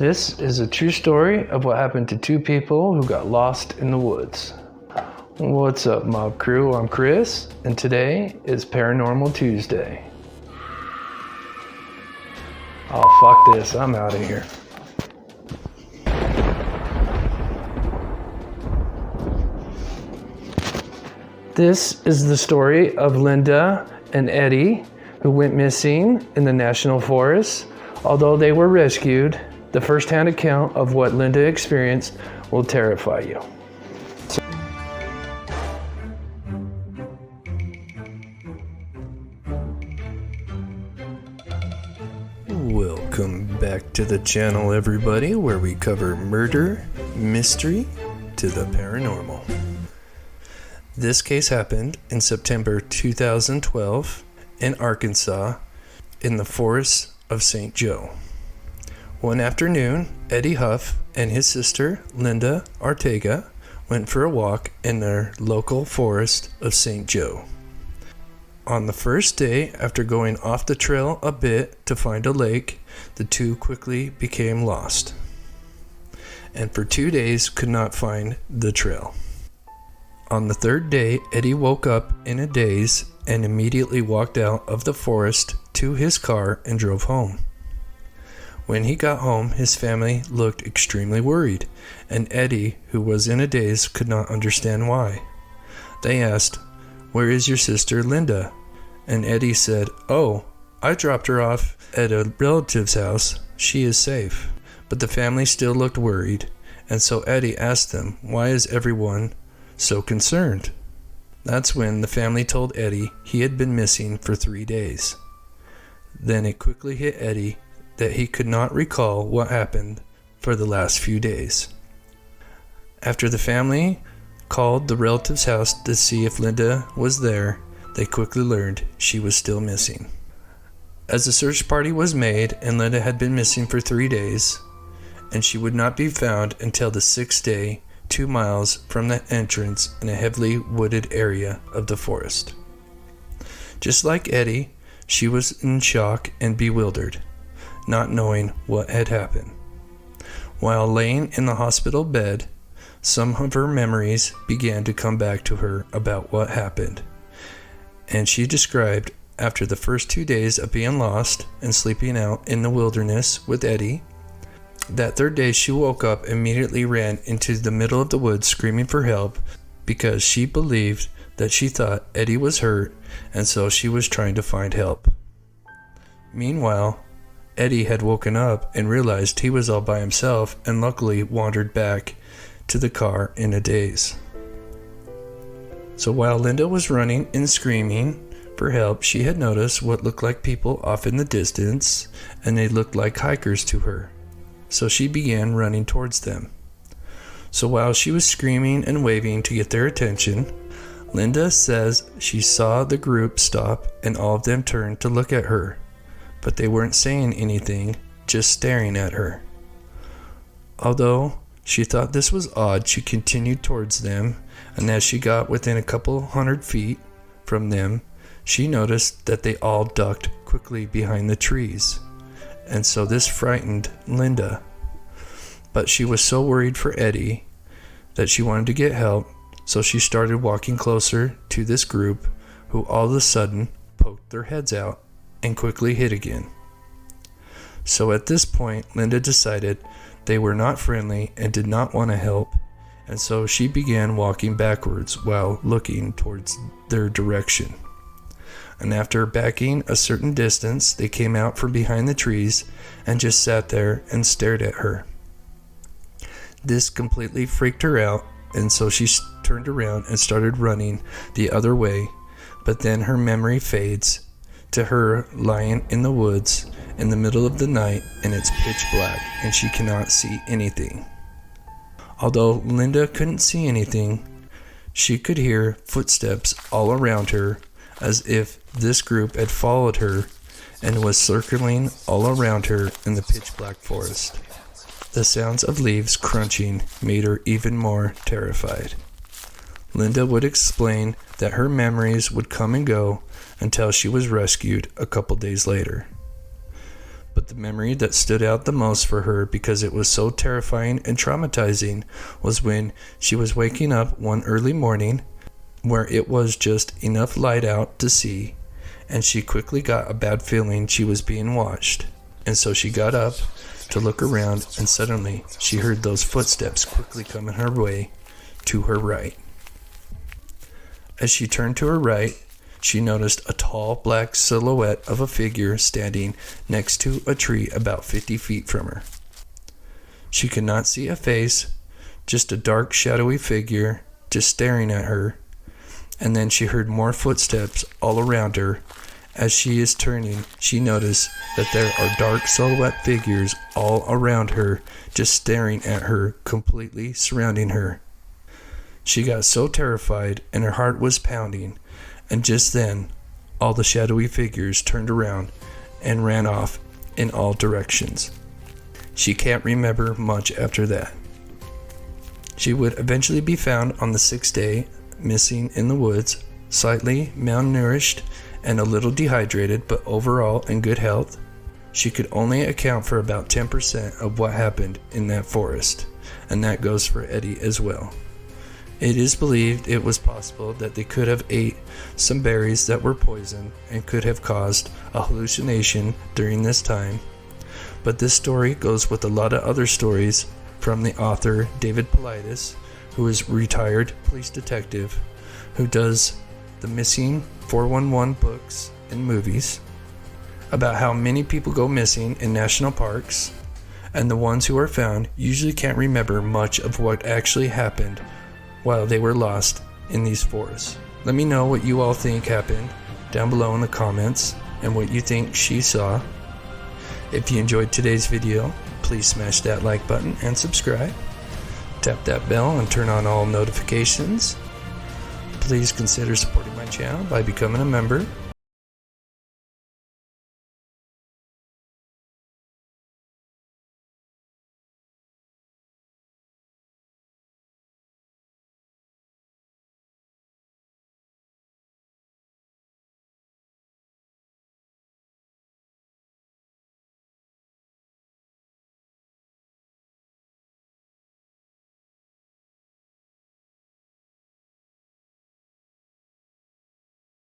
This is a true story of what happened to two people who got lost in the woods. What's up, Mob Crew? I'm Chris, and today is Paranormal Tuesday. Oh, fuck this. I'm out of here. This is the story of Linda and Eddie, who went missing in the National Forest. Although they were rescued, the first-hand account of what Linda experienced will terrify you. Welcome back to the channel, everybody, where we cover murder, mystery, to the paranormal. This case happened in September 2012 in Arkansas in the forest of St. Joe. One afternoon, Eddie Huff and his sister, Linda Ortega, went for a walk in their local forest of St. Joe. On the first day, after going off the trail a bit to find a lake, the two quickly became lost, and for 2 days could not find the trail. On the third day, Eddie woke up in a daze and immediately walked out of the forest to his car and drove home. When he got home, his family looked extremely worried, and Eddie, who was in a daze, could not understand why. They asked, "Where is your sister Linda?" And Eddie said, "Oh, I dropped her off at a relative's house. She is safe." But the family still looked worried, and so Eddie asked them, "Why is everyone so concerned?" That's when the family told Eddie he had been missing for 3 days. Then it quickly hit Eddie that he could not recall what happened for the last few days. After the family called the relative's house to see if Linda was there, they quickly learned she was still missing. As a search party was made, and Linda had been missing for 3 days, and she would not be found until the 6th day, 2 miles from the entrance in a heavily wooded area of the forest. Just like Eddie, she was in shock and bewildered, not knowing what had happened. While laying in the hospital bed, some of her memories began to come back to her about what happened, and she described after the first 2 days of being lost and sleeping out in the wilderness with Eddie. That third day, she woke up and immediately ran into the middle of the woods screaming for help because she believed that she thought Eddie was hurt, and so she was trying to find help. Meanwhile, Eddie had woken up and realized he was all by himself and luckily wandered back to the car in a daze. So while Linda was running and screaming for help, she had noticed what looked like people off in the distance, and they looked like hikers to her. So she began running towards them. So while she was screaming and waving to get their attention, Linda says she saw the group stop and all of them turned to look at her, but they weren't saying anything, just staring at her. Although she thought this was odd, she continued towards them, and as she got within a couple 100 feet from them, she noticed that they all ducked quickly behind the trees. And so this frightened Linda. But she was so worried for Eddie that she wanted to get help, so she started walking closer to this group, who all of a sudden poked their heads out and quickly hid again. So at this point, Linda decided they were not friendly and did not want to help, and so she began walking backwards while looking towards their direction. And after backing a certain distance, they came out from behind the trees and just sat there and stared at her. This completely freaked her out, and so she turned around and started running the other way, but then her memory fades to her lying in the woods in the middle of the night, and it's pitch black and she cannot see anything. Although Linda couldn't see anything, she could hear footsteps all around her, as if this group had followed her and was circling all around her in the pitch black forest. The sounds of leaves crunching made her even more terrified. Linda would explain that her memories would come and go until she was rescued a couple days later. But The memory that stood out the most for her because it was so terrifying and traumatizing was when she was waking up one early morning where it was just enough light out to see, and she quickly got a bad feeling she was being watched. And so she got up to look around, and suddenly she heard those footsteps quickly coming her way to her right. As she turned to her right, she noticed a tall black silhouette of a figure standing next to a tree about 50 feet from her. She could not see a face, just a dark shadowy figure just staring at her. And then she heard more footsteps all around her. As she is turning, she noticed that there are dark silhouette figures all around her, just staring at her, completely surrounding her. She got so terrified and her heart was pounding, and just then, all the shadowy figures turned around and ran off in all directions. She can't remember much after that. She would eventually be found on the 6th day, missing in the woods, slightly malnourished and a little dehydrated, but overall in good health. She could only account for about 10% of what happened in that forest, and that goes for Eddie as well. It is believed it was possible that they could have ate some berries that were poison and could have caused a hallucination during this time. But this story goes with a lot of other stories from the author David Paulides, who is a retired police detective who does the Missing 411 books and movies, about how many people go missing in national parks, and the ones who are found usually can't remember much of what actually happened while they were lost in these forests. Let me know what you all think happened down below in the comments and what you think she saw. If you enjoyed today's video, please smash that like button and subscribe. Tap that bell and turn on all notifications. Please consider supporting my channel by becoming a member.